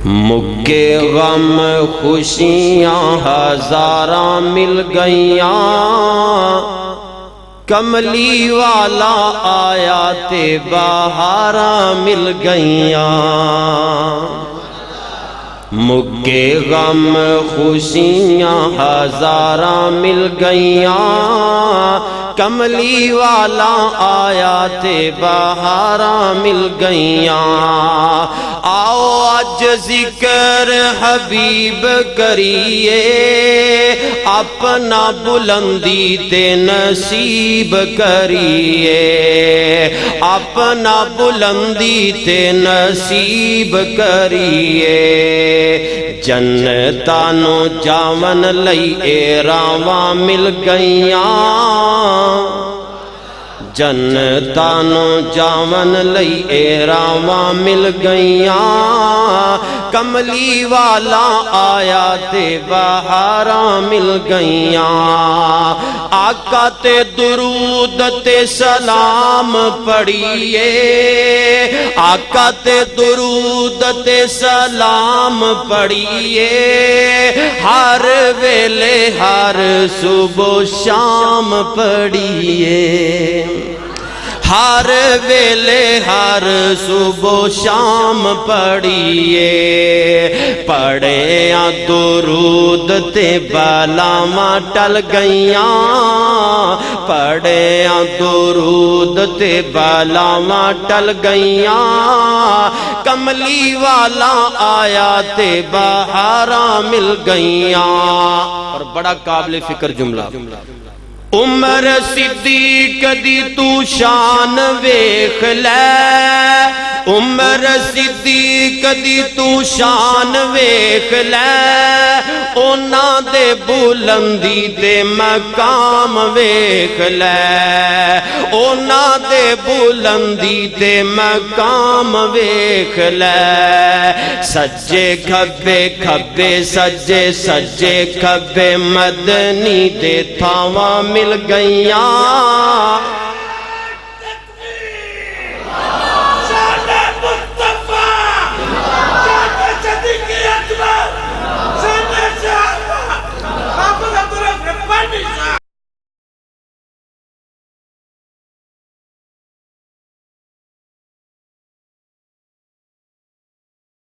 مکے غم خوشیاں ہزاراں مل گئیاں، کملی والا آیا تے بہاراں مل گئیاں۔ مکے غم خوشیاں ہزاراں مل گئیاں، کملی والا آیا تے بہاراں مل گئیاں۔ آؤ اج ذکر حبیب کریے، اپنا بلندی تے نصیب کریے، اپنا بلندی تے نصیب کریے۔ جنتاں نو جاون لئی اے راواں مل گئیاں، جنتاں نو جاون لئی اے راواں مل گئیاں۔ کملی والا آیا تے بہاراں مل گئیاں۔ آقا تے درود تے سلام پڑھیے، آقا تے درود تے سلام پڑھیے، ہر ویلے ہر صبح و شام پڑھیے، ہر ویلے ہر صبح و شام پڑھیے۔ پڑھیاں درود تے بلاواں ٹل گئیاں، پڑھیاں درود تے بلاواں ٹل گئیاں۔ کملی والا آیا تے بہاراں مل گئیاں۔ اور بڑا قابل فکر جملہ، عمر صدیق دی تو شان ویکھ لے، عمر صدیق دی تو شان ویکھ لے، اونا دے بلندی دے مقام ویکھ لے، اونا دے بلندی دے مقام ویکھ لے۔ سجے کھبے کھبے سجے سجے کھبے مدنی دے تھاواں مل گئیاں،